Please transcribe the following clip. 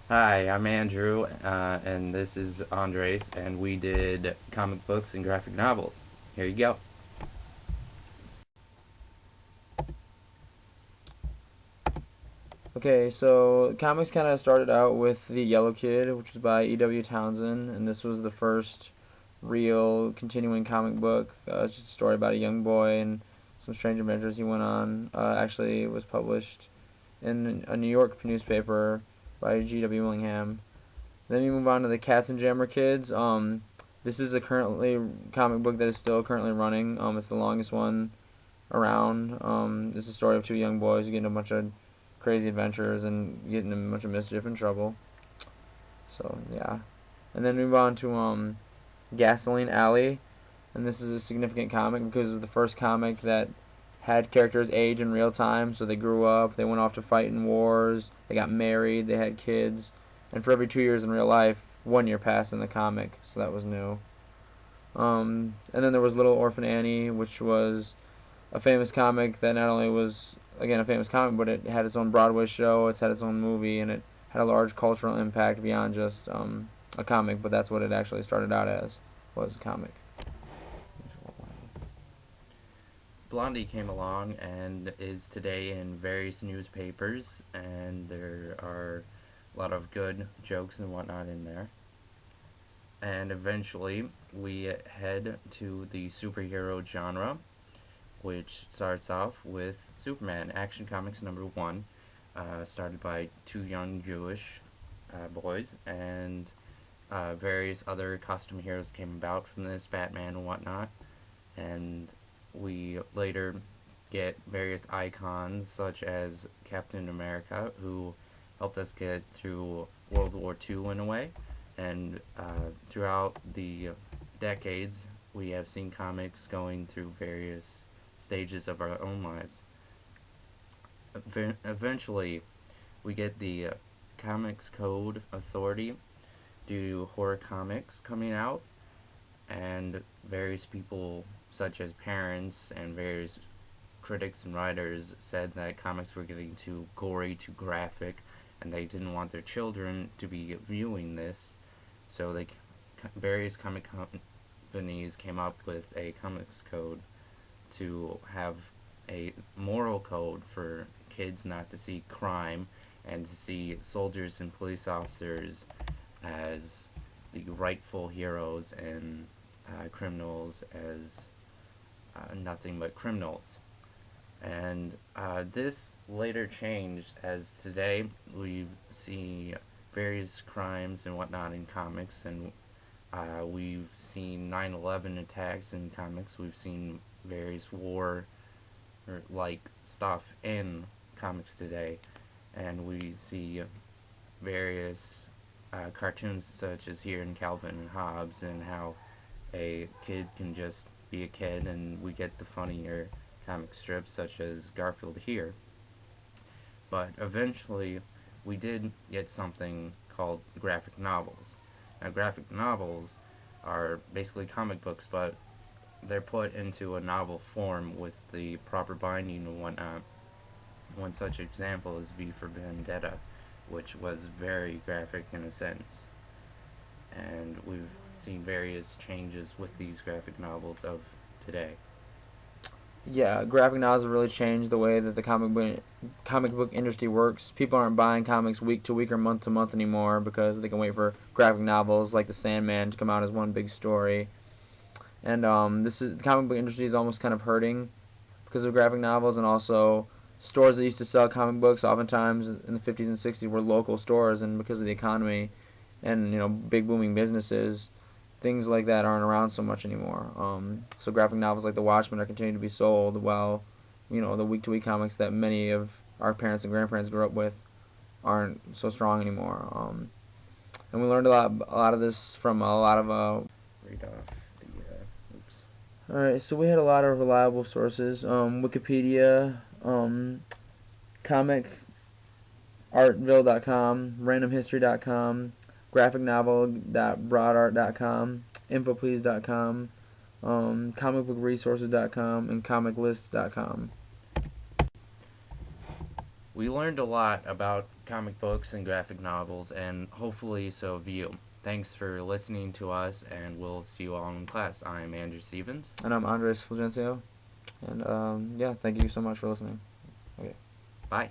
Hi, I'm Andrew, and this is Andres, and we did comic books and graphic novels. Here you go. Okay, so comics kind of started out with The Yellow Kid, which was by E.W. Townsend, and this was the first real continuing comic book. It's just a story about a young boy and some strange adventures he went on. Actually, it was published in a New York newspaper by G.W. Willingham. Then we move on to the Cats and Jammer Kids. This is a currently comic book that is still currently running. It's the longest one around. It's a story of two young boys getting a bunch of crazy adventures and getting in a bunch of mischief and trouble. So yeah, and then move on to Gasoline Alley, and this is a significant comic because it was the first comic that had characters age in real time. So they grew up, they went off to fight in wars, they got married, they had kids, and for every 2 years in real life, 1 year passed in the comic. So that was new. And then there was Little Orphan Annie, which was a famous comic that not only was again a famous comic, but it had its own Broadway show, it's had its own movie, and it had a large cultural impact beyond just a comic. But that's what it actually started out as, was a comic. Blondie came along and is today in various newspapers, and there are a lot of good jokes and whatnot in there. And eventually, we head to the superhero genre, which starts off with Superman Action Comics #1, started by two young Jewish boys, and various other custom heroes came about from this, Batman and whatnot. And we later get various icons such as Captain America, who helped us get through World War II in a way. And throughout the decades, we have seen comics going through various stages of our own lives. Eventually, we get the Comics Code Authority due to horror comics coming out, and various people, such as parents and various critics and writers, said that comics were getting too gory, too graphic, and they didn't want their children to be viewing this. So various comic companies came up with a comics code to have a moral code for kids not to see crime and to see soldiers and police officers as the rightful heroes and criminals as nothing but criminals. And this later changed, as today we see various crimes and whatnot in comics, and we've seen 9/11 attacks in comics. We've seen various war like stuff in comics today, and we see various cartoons such as here in Calvin and Hobbes, and how a kid can just be a kid, and we get the funnier comic strips such as Garfield here. But eventually, we did get something called graphic novels. Now, graphic novels are basically comic books, but they're put into a novel form with the proper binding and whatnot. One such example is V for Vendetta, which was very graphic in a sense. And we've seen various changes with these graphic novels of today. Yeah, graphic novels have really changed the way that the comic book industry works. People aren't buying comics week to week or month to month anymore because they can wait for graphic novels like The Sandman to come out as one big story. And this is the comic book industry is almost kind of hurting because of graphic novels, and also stores that used to sell comic books oftentimes in the 50s and 60s were local stores, and because of the economy and big booming businesses, things like that aren't around so much anymore. So graphic novels like The Watchmen are continuing to be sold, while the week to week comics that many of our parents and grandparents grew up with aren't so strong anymore. And we learned a lot of this from a lot of Read off the. Oops. All right, so we had a lot of reliable sources: Wikipedia, comicartville.com, randomhistory.com, graphicnovel.broadart.com, infoplease.com, comicbookresources.com, and comiclist.com. We learned a lot about comic books and graphic novels, and hopefully so have you. Thanks for listening to us, and we'll see you all in class. I'm Andrew Stevens. And I'm Andres Fulgencio. And yeah, thank you so much for listening. Okay. Bye.